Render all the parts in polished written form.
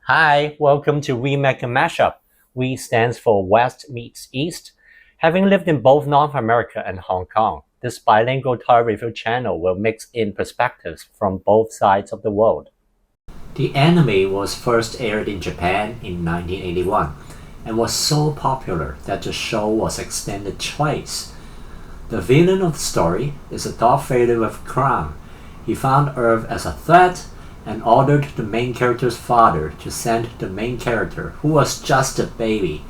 Hi, welcome to Remake and Mashup. We stands for West meets East. Having lived in both North America and Hong Kong, this bilingual toy review channel will mix in perspectives from both sides of the world. The anime was first aired in Japan in 1981 and was so popular that the show was extended twice. The villain of the story is a Darth Vader with a crown. He found Earth as a threat and ordered the main character's father to send the main character, who was just a baby,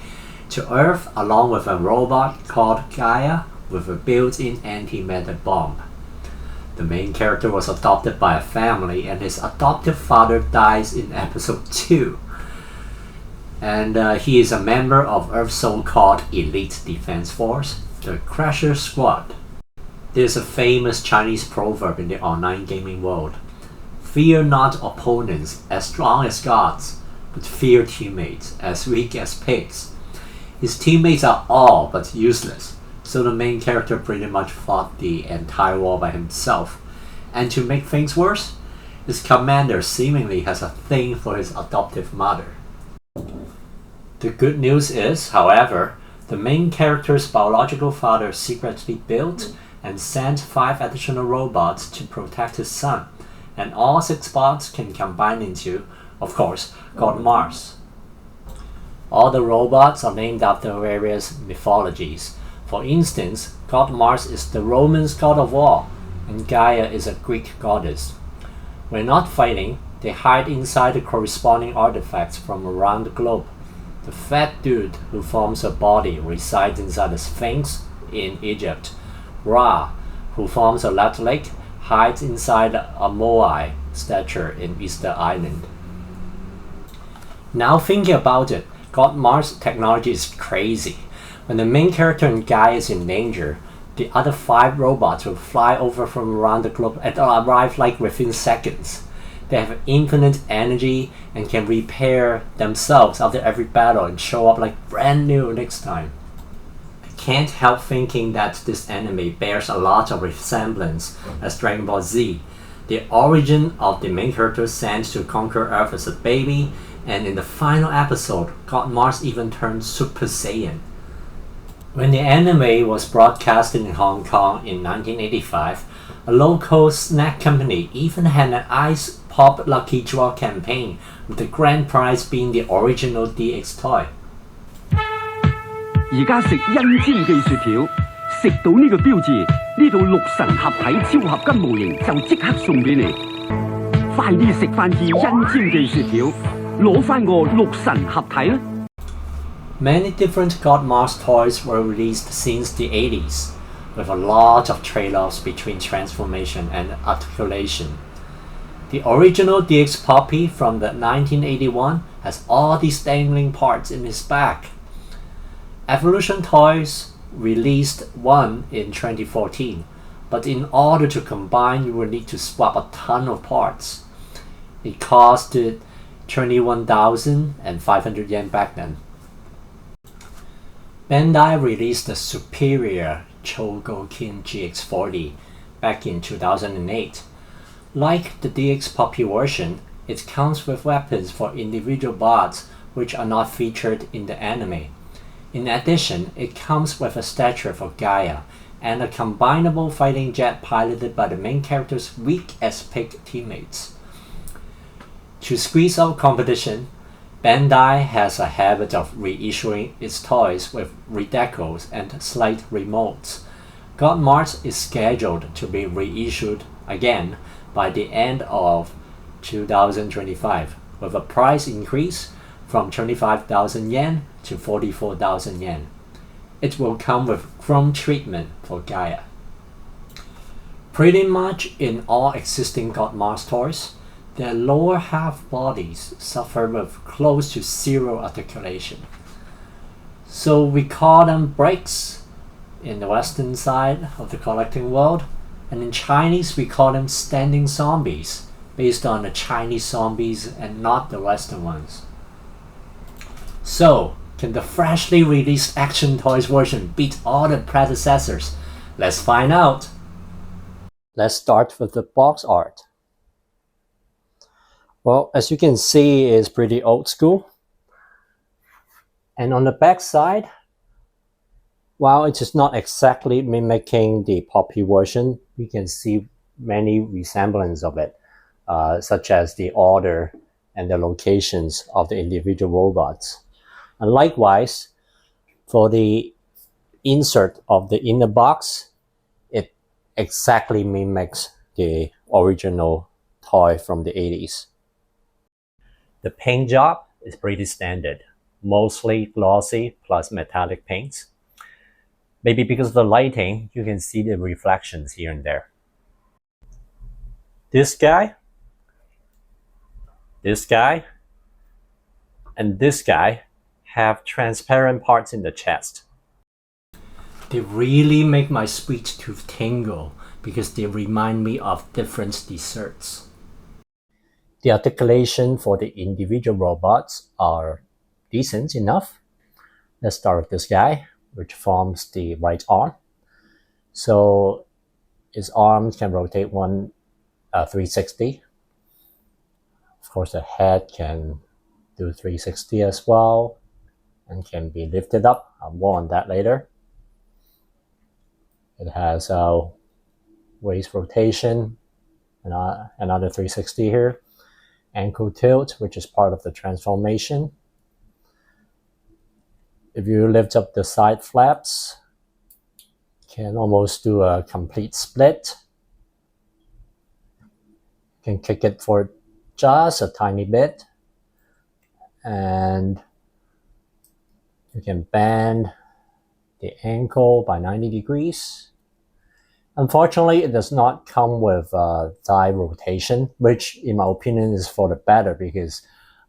to Earth along with a robot called Gaia with a built-in antimatter bomb. The main character was adopted by a family and his adoptive father dies in episode 2. And he is a member of Earth's so-called elite defense force, the Crusher Squad. There's a famous Chinese proverb in the online gaming world. Fear not opponents as strong as gods, but fear teammates as weak as pigs. His teammates are all but useless, so the main character pretty much fought the entire war by himself. And to make things worse, his commander seemingly has a thing for his adoptive mother. The good news is, however, the main character's biological father secretly built and sent 5 additional robots to protect his son, and all 6 bots can combine into, of course, God Mars. All the robots are named after various mythologies. For instance, God Mars is the Romans' god of war, and Gaia is a Greek goddess. When not fighting, they hide inside the corresponding artifacts from around the globe. The fat dude who forms a body resides inside the Sphinx in Egypt. Ra, who forms a left leg, hides inside a Moai statue in Easter Island. Now thinking about it, God Mars technology is crazy. When the main character and Gaia is in danger, the other 5 robots will fly over from around the globe and arrive like within seconds. They have infinite energy and can repair themselves after every battle and show up like brand new next time. I can't help thinking that this anime bears a lot of resemblance as Dragon Ball Z. The origin of the main character sent to conquer Earth as a baby, and in the final episode, God Mars even turned Super Saiyan. When the anime was broadcasted in Hong Kong in 1985, a local snack company even had an Ice Pop Lucky Draw campaign, with the grand prize being the original DX toy. 而家食恩煎記雪條，食到呢個標誌，呢度六神合體超合金模型就即刻送俾你。快啲食翻支恩煎記雪條，攞翻個六神合體啦！ Many different God Mars toys were released since the 80s, with a lot of trade-offs between transformation and articulation. The original DX Poppy from the 1981 has all these dangling parts in his back. Evolution Toys released one in 2014, but in order to combine you will need to swap a ton of parts. It costed 21,500 yen back then. Bandai released the superior Gokin GX40 back in 2008. Like the DX Poppy version, it comes with weapons for individual bots which are not featured in the anime. In addition, it comes with a statue for Gaia and a combinable fighting jet piloted by the main character's weak-as-pig teammates. To squeeze out competition, Bandai has a habit of reissuing its toys with redecos and slight remotes. God Mars is scheduled to be reissued again by the end of 2025, with a price increase from 25,000 yen to 44,000 yen. It will come with chrome treatment for Gaia. Pretty much in all existing God Mars toys, their lower half bodies suffer with close to zero articulation. So we call them brakes in the western side of the collecting world, and in Chinese we call them standing zombies, based on the Chinese zombies and not the western ones. So, can the freshly released Action Toys version beat all the predecessors? Let's find out! Let's start with the box art. Well, as you can see, it's pretty old school. And on the back side, while it is not exactly mimicking the Poppy version, we can see many resemblance of it, such as the order and the locations of the individual robots. And likewise, for the insert of the inner box, it exactly mimics the original toy from the 80s. The paint job is pretty standard, mostly glossy plus metallic paints. Maybe because of the lighting, you can see the reflections here and there. This guy, and this guy have transparent parts in the chest. They really make my sweet tooth tingle because they remind me of different desserts. The articulation for the individual robots are decent enough. Let's start with this guy, which forms the right arm. So his arms can rotate 360. Of course, the head can do 360 as well and can be lifted up. More on that later. It has waist rotation, and another 360 here. Ankle tilt, which is part of the transformation. If you lift up the side flaps, you can almost do a complete split. You can kick it for just a tiny bit, and you can bend the ankle by 90 degrees. Unfortunately, it does not come with thigh rotation, which in my opinion is for the better because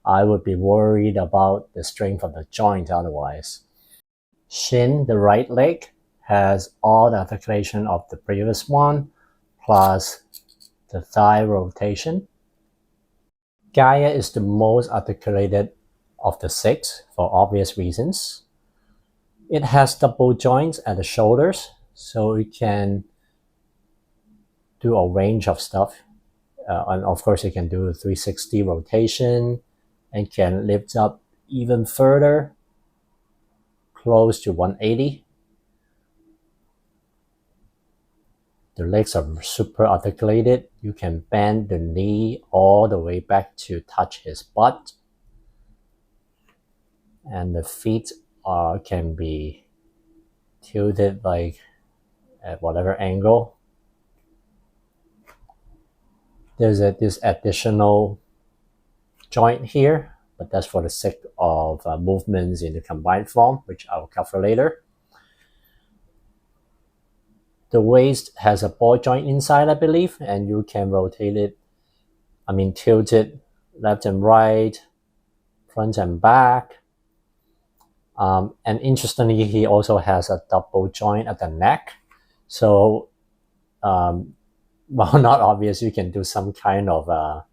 I would be worried about the strength of the joint otherwise. Shin, the right leg, has all the articulation of the previous one, plus the thigh rotation. Gaia is the most articulated of the 6 for obvious reasons. It has double joints at the shoulders, so it can do a range of stuff. And of course, it can do a 360 rotation and can lift up even further, close to 180. The legs are super articulated. You can bend the knee all the way back to touch his butt. And the feet can be tilted like at whatever angle. There's this additional joint here, but that's for the sake of movements in the combined form, which I'll cover later. The waist has a ball joint inside, I believe, and you can rotate it, tilt it left and right, front and back. And interestingly, he also has a double joint at the neck. So, well, not obvious, you can do some kind of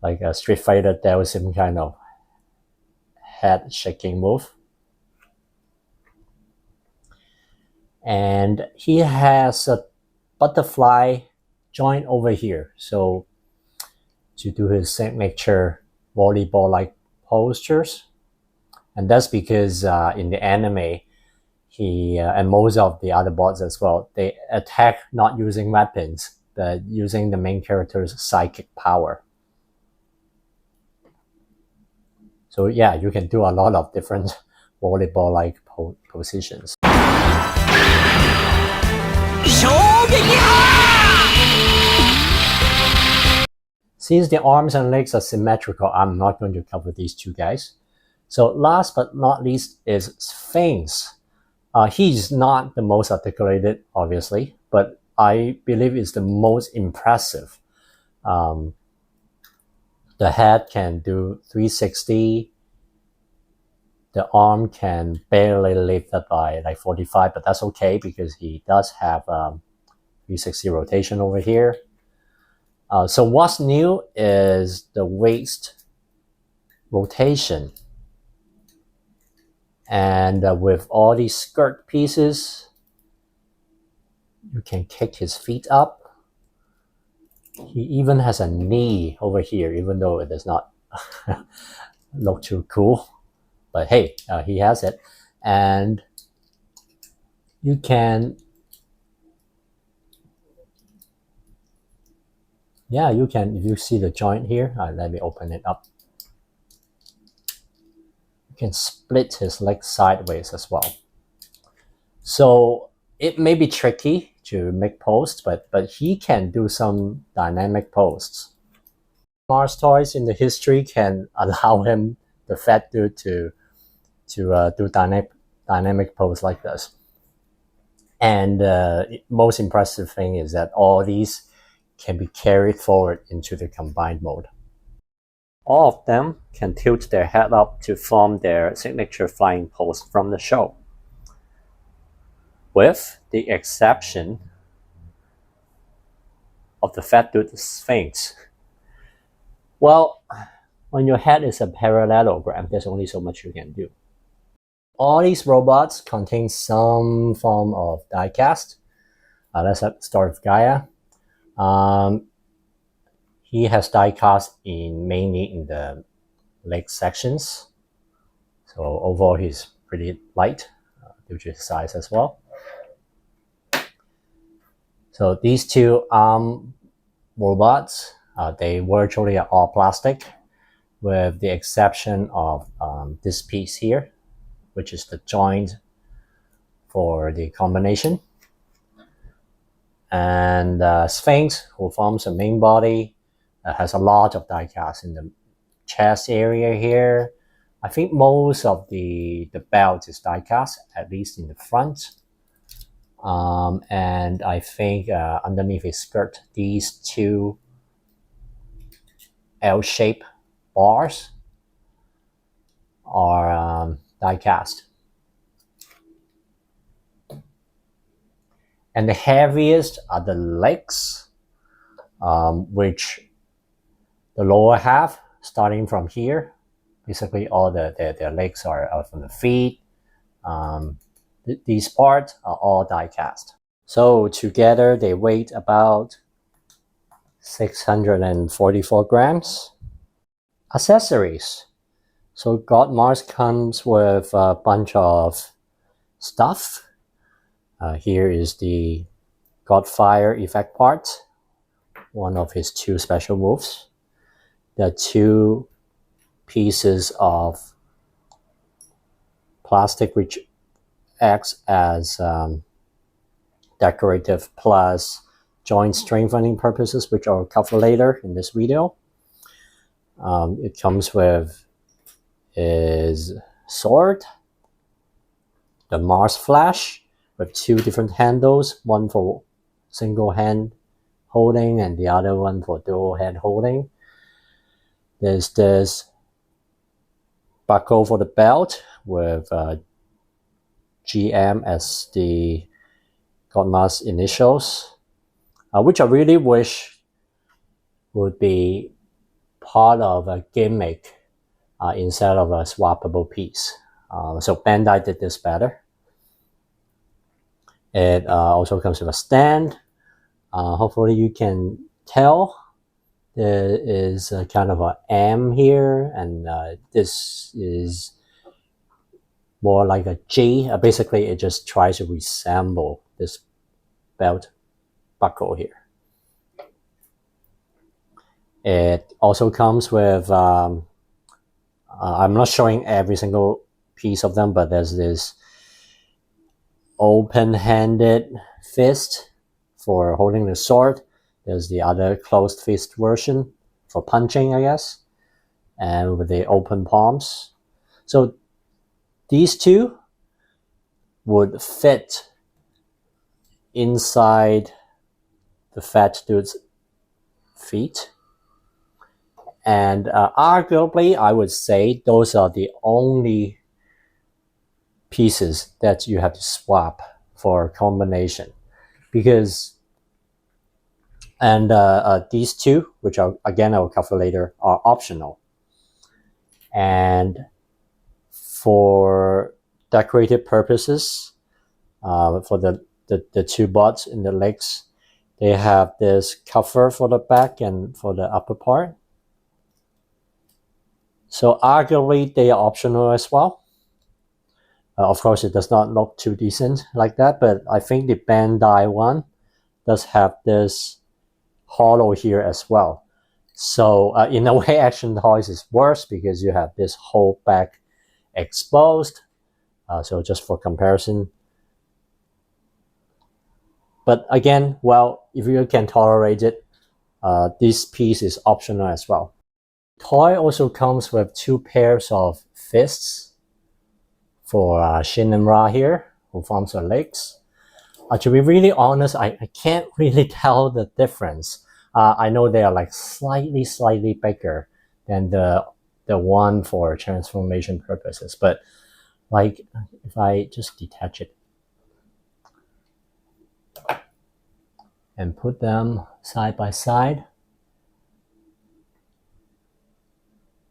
like a Street Fighter Dalsim kind of head shaking move. And he has a butterfly joint over here. So to do his signature volleyball-like postures. And that's because in the anime, he and most of the other bots as well, they attack not using weapons, but using the main character's psychic power. So yeah, you can do a lot of different volleyball-like positions. Since the arms and legs are symmetrical, I'm not going to cover these two guys. So last but not least is Sphinx. He's not the most articulated, obviously, but I believe it's the most impressive. The head can do 360. The arm can barely lift up by like 45, but that's okay because he does have 360 rotation over here. So what's new is the waist rotation. And with all these skirt pieces, you can kick his feet up He even has a knee over here, even though it does not look too cool. But hey, he has it. And you can, yeah, you can, if you see the joint here, let me open it up. You can split his leg sideways as well. So it may be tricky to make posts, but he can do some dynamic posts. Mars toys in the history can allow him, the fat dude, to do dynamic pose like this. And most impressive thing is that all these can be carried forward into the combined mode. All of them can tilt their head up to form their signature flying pose from the show, with the exception of the fat dude Sphinx. Well, when your head is a parallelogram, there's only so much you can do. All these robots contain some form of diecast. Let's start with Gaia. He has diecast mainly in the leg sections. So overall, he's pretty light due to his size as well. So these two arm robots, they virtually are all plastic, with the exception of this piece here, which is the joint for the combination. And Sphinx, who forms the main body, has a lot of diecast in the chest area here. I think most of the belt is diecast, at least in the front. And I think underneath his skirt, these two L-shaped bars are diecast. And the heaviest are the legs, which the lower half, starting from here, basically all their legs are from the feet. These parts are all die-cast. So together they weigh about 644 grams. Accessories. So God Mars comes with a bunch of stuff. Here is the Godfire effect part, one of his two special moves. There are two pieces of plastic which acts as decorative plus joint strengthening purposes, which I'll cover later in this video. It comes with his sword, the Mars Flash, with two different handles, one for single hand holding and the other one for dual hand holding. There's this buckle for the belt with GM as the God Mars initials, which I really wish would be part of a gimmick instead of a swappable piece. So Bandai did this better. It also comes with a stand. Hopefully you can tell there is a kind of an M here, and this is more like a G. Basically, it just tries to resemble this belt buckle here. It also comes with, I'm not showing every single piece of them, but there's this open-handed fist for holding the sword. There's the other closed fist version for punching, I guess, and with the open palms. So these two would fit inside the fat dude's feet. And arguably, I would say those are the only pieces that you have to swap for a combination, because these two, which I will cover later, are optional. And for decorative purposes, for the two butts in the legs, They have this cover for the back and for the upper part. So arguably they are optional as well. Of course, it does not look too decent like that, but I think the Bandai one does have this hollow here as well. So in a way, Action Toys is worse because you have this whole back exposed. So just for comparison. But again, well, if you can tolerate it, this piece is optional as well. Toy also comes with 2 pairs of fists for Shin and Ra here, who forms her legs. To be really honest, I can't really tell the difference. I know they are like slightly bigger than the one for transformation purposes, but like if I just detach it and put them side by side,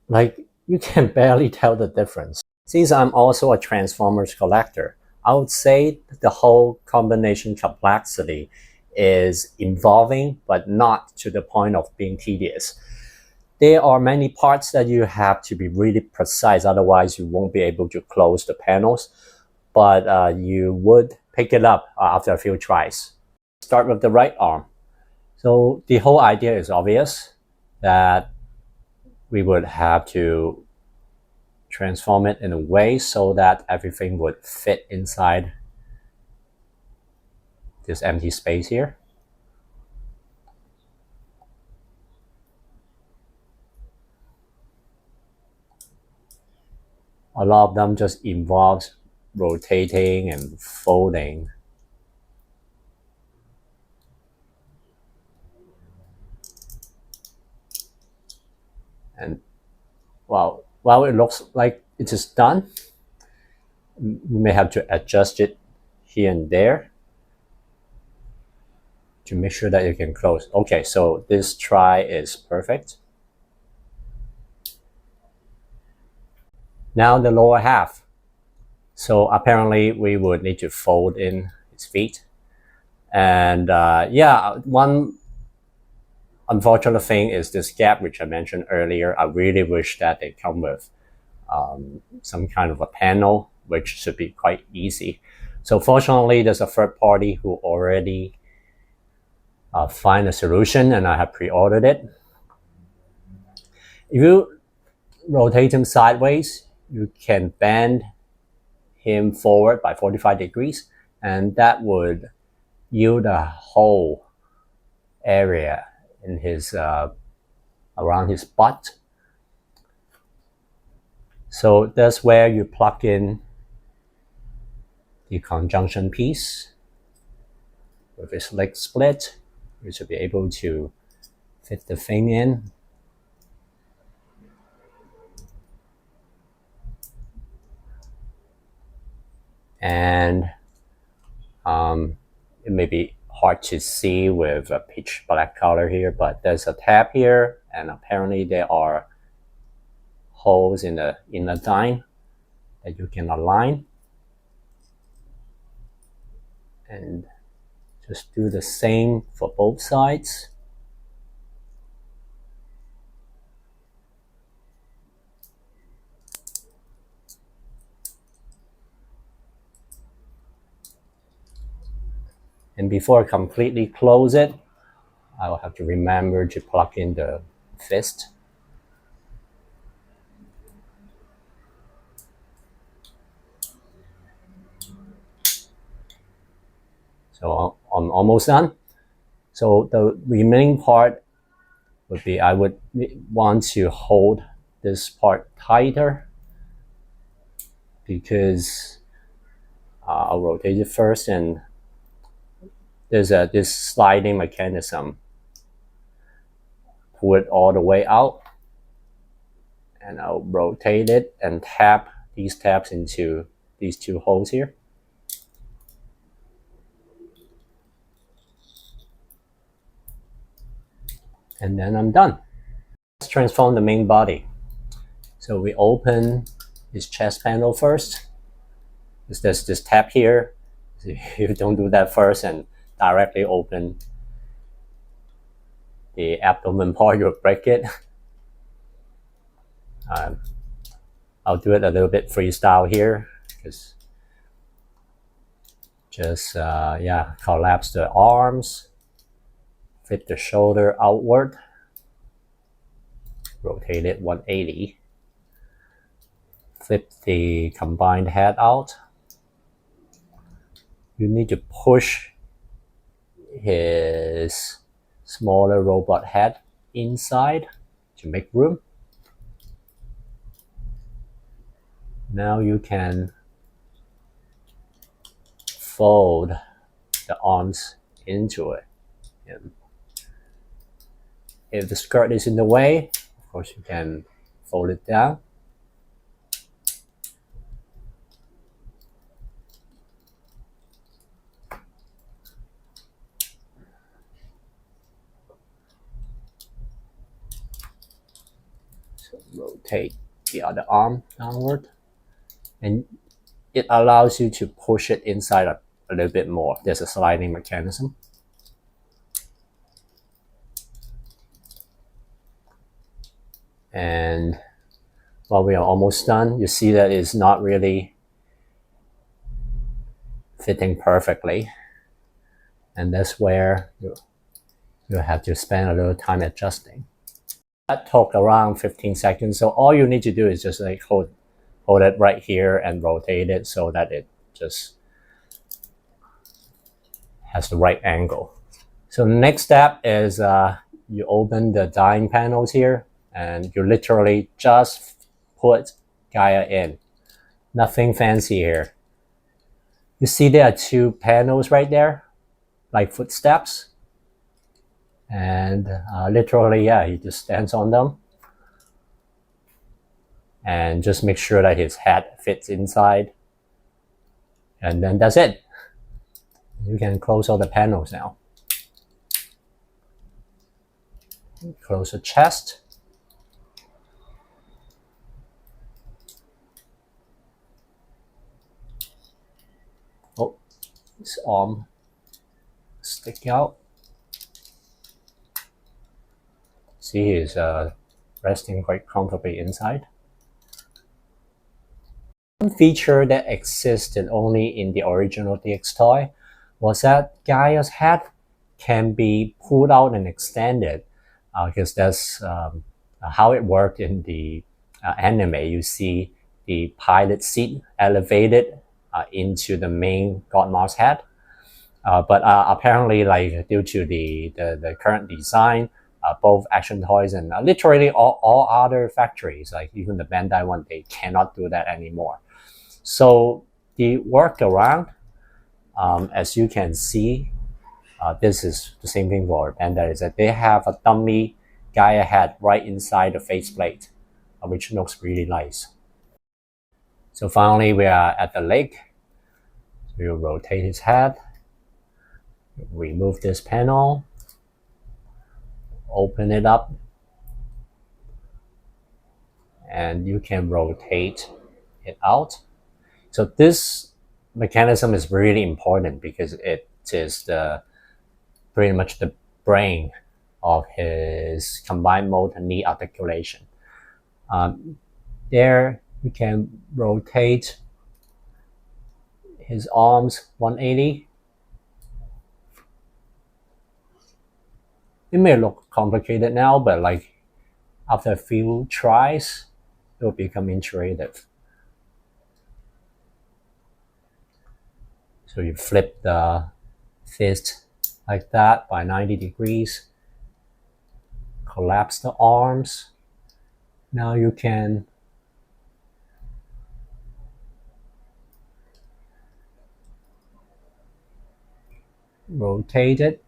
like you can barely tell the difference. Since I'm also a Transformers collector, I would say the whole combination complexity is involving, but not to the point of being tedious. There are many parts that you have to be really precise, otherwise you won't be able to close the panels, but you would pick it up after a few tries. Start with the right arm. So the whole idea is obvious, that we would have to transform it in a way so that everything would fit inside this empty space here. A lot of them just involves rotating and folding. And while it looks like it is done, you may have to adjust it here and there to make sure that you can close. Okay, so this try is perfect. Now the lower half. So apparently we would need to fold in his feet. And yeah, one unfortunate thing is this gap, which I mentioned earlier. I really wish that they come with some kind of a panel, which should be quite easy. So fortunately, there's a third party who already find a solution, and I have pre-ordered it. If you rotate him sideways, you can bend him forward by 45 degrees, and that would yield a whole area in his around his butt. So that's where you plug in the conjunction piece with his leg split. You should be able to fit the thing in. And it may be hard to see with a pitch black color here, but there's a tab here, and apparently there are holes in the inner thigh that you can align. And just do the same for both sides. And before I completely close it, I will have to remember to plug in the fist. So I'm almost done. So the remaining part would be, I would want to hold this part tighter, because I'll rotate it first, and there's this sliding mechanism. Pull it all the way out, and I'll rotate it and tap these tabs into these 2 holes here. And then I'm done. Let's transform the main body. So we open his chest panel first. There's this tab here. If you don't do that first and directly open the abdomen part, you'll break it. I'll do it a little bit freestyle here, because just collapse the arms, flip the shoulder outward, rotate it 180, flip the combined head out. You need to push his smaller robot head inside to make room. Now you can fold the arms into it. And if the skirt is in the way, of course you can fold it down. So rotate the other arm downward, and it allows you to push it inside a little bit more. There's a sliding mechanism. And while we are almost done, you see that it's not really fitting perfectly. And that's where you have to spend a little time adjusting. That took around 15 seconds. So all you need to do is just like hold it right here and rotate it so that it just has the right angle. So the next step is you open the dyeing panels here, and you literally just put Gaia in. Nothing fancy here. You see there are two panels right there, like footsteps. And literally, he just stands on them. And just make sure that his head fits inside. And then that's it. You can close all the panels now. Close the chest. Oh, his arm stick out. See, he's resting quite comfortably inside. One feature that existed only in the original DX toy was that Gaia's head can be pulled out and extended, because that's how it worked in the anime. You see the pilot seat elevated into the main Godmar's head, but apparently, like due to the current design, both Action Toys and literally all other factories, like even the Bandai one, they cannot do that anymore. So the workaround, as you can see, this is the same thing for Bandai, is that they have a dummy Gaia head right inside the faceplate, which looks really nice. So finally, we are at the leg. We'll rotate his head, remove this panel, open it up, and you can rotate it out. So this mechanism is really important because it is pretty much the brain of his combined mode knee articulation. There you can rotate his arms 180. It may look complicated now, but like after a few tries, it will become intuitive. So you flip the fist like that by 90 degrees, collapse the arms. Now you can rotate it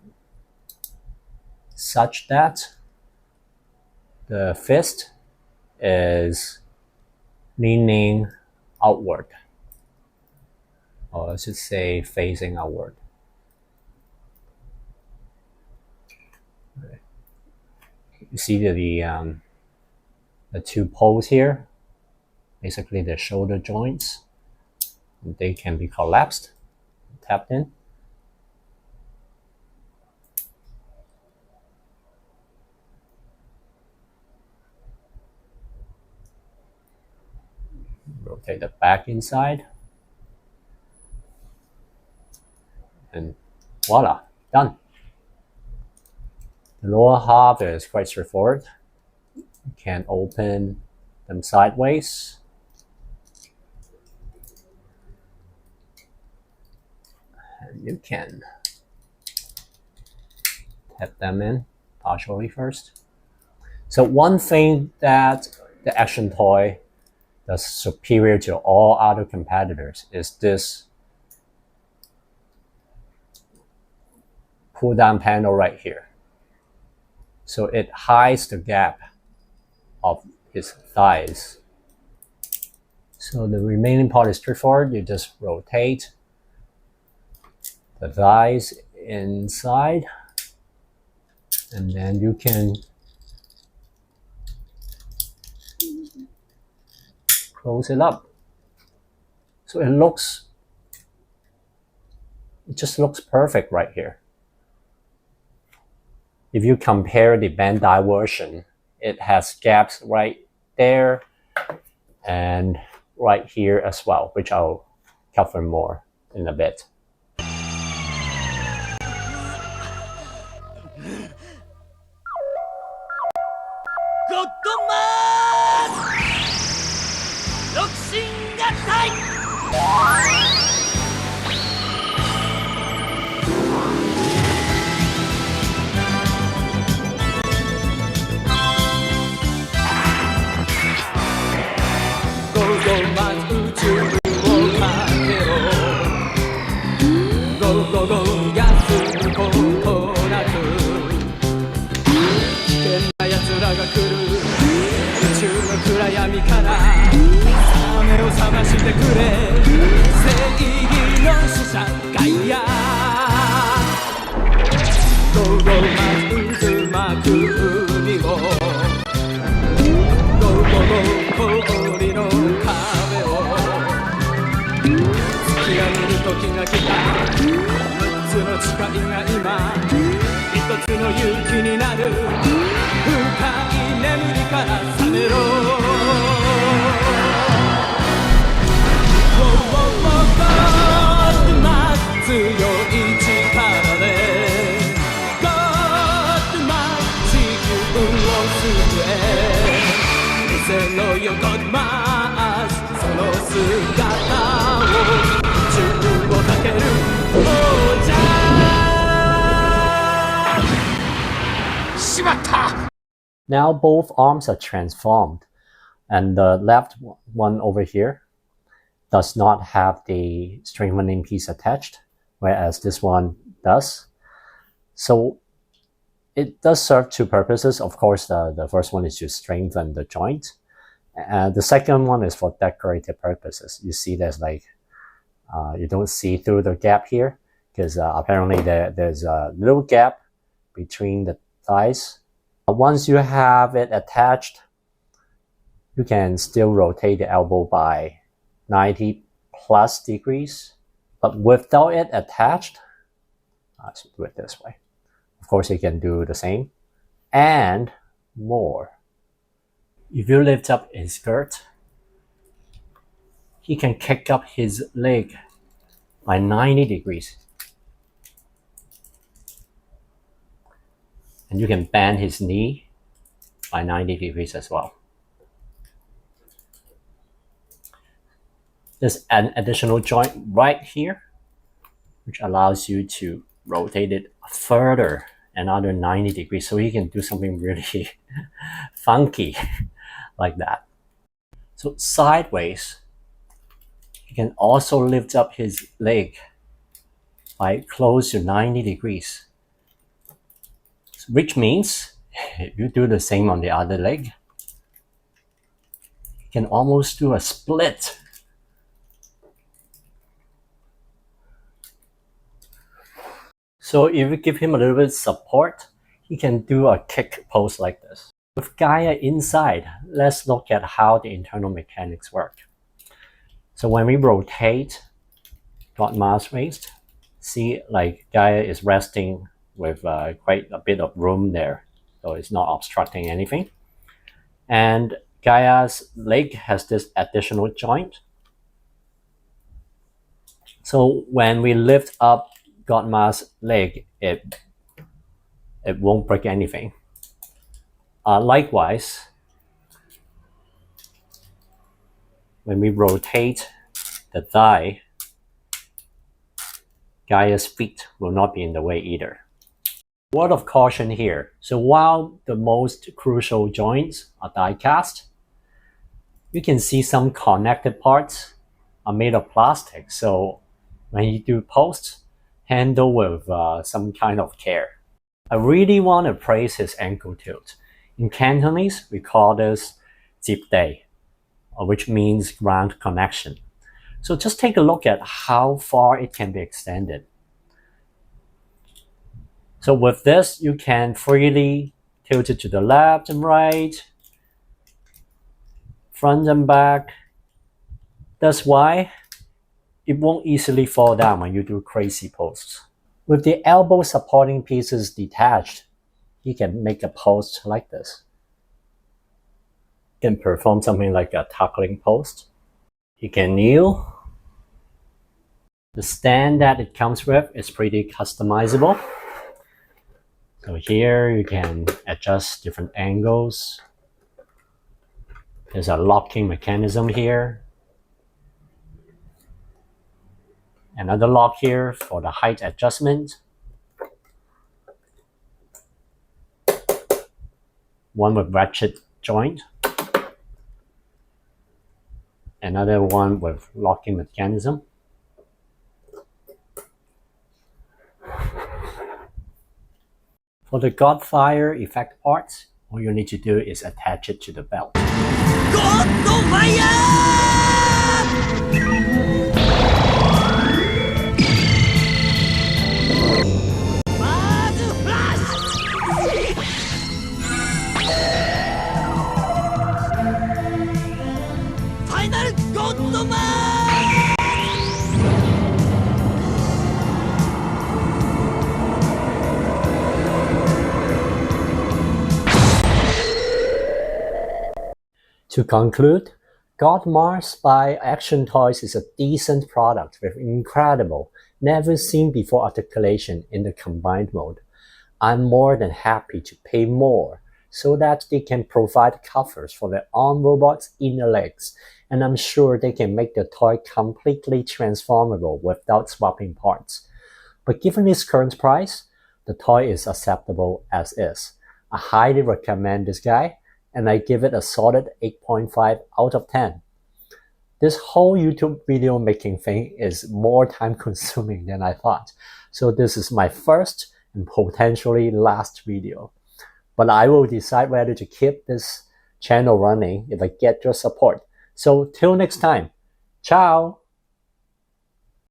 such that the fist is leaning outward, or I should say facing outward. You see the two poles here, basically the shoulder joints, they can be collapsed, tapped in. rotate the back inside. And voila, done. The lower half is quite straightforward. You can open them sideways. And you can tap them in partially first. So one thing that the Action Toy does superior to all other competitors is this pull down panel right here. So it hides the gap of his thighs. So the remaining part is straightforward. You just rotate the thighs inside, and then you can close it up. So it just looks perfect right here. If you compare the Bandai version, it has gaps right there and right here as well, which I'll cover more in a bit. Now both arms are transformed, and the left one over here does not have the strengthening piece attached, whereas this one does. So it does serve two purposes. Of course, the first one is to strengthen the joint. The second one is for decorative purposes. You see there's like, you don't see through the gap here, because apparently there's a little gap between the thighs. Once you have it attached, you can still rotate the elbow by 90 plus degrees. But without it attached, let's do it this way. Of course, you can do the same and more. If you lift up his skirt, he can kick up his leg by 90 degrees. And you can bend his knee by 90 degrees as well. There's an additional joint right here, which allows you to rotate it further another 90 degrees, so you can do something really funky like that. So sideways, you can also lift up his leg by close to 90 degrees. Which means if you do the same on the other leg, you can almost do a split. So if you give him a little bit of support, he can do a kick pose like this. With Gaia inside, let's look at how the internal mechanics work. So when we rotate Godma's waist, see like Gaia is resting with quite a bit of room there, so it's not obstructing anything. And Gaia's leg has this additional joint, So when we lift up Godma's leg, it won't break anything. Likewise, when we rotate the thigh, Gaia's feet will not be in the way either. Word of caution here. So while the most crucial joints are die cast, you can see some connected parts are made of plastic. So when you do posts, handle with some kind of care. I really want to praise his ankle tilt. In Cantonese, we call this "zip day," which means ground connection. So just take a look at how far it can be extended. So with this, you can freely tilt it to the left and right, front and back. That's why it won't easily fall down when you do crazy posts. With the elbow supporting pieces detached, you can make a post like this. You can perform something like a tackling post. You can kneel. The stand that it comes with is pretty customizable. So here you can adjust different angles. There's a locking mechanism here. Another lock here for the height adjustment. One with ratchet joint. Another one with locking mechanism. For the Godfire effect parts, all you need to do is attach it to the belt. To conclude, Godmars by Action Toys is a decent product with incredible, never seen before articulation in the combined mode. I'm more than happy to pay more so that they can provide covers for their arm robot's inner legs, and I'm sure they can make the toy completely transformable without swapping parts. But given its current price, the toy is acceptable as is. I highly recommend this guy, and I give it a solid 8.5 out of 10. This whole YouTube video making thing is more time consuming than I thought, so this is my first and potentially last video. But I will decide whether to keep this channel running if I get your support. So till next time, ciao!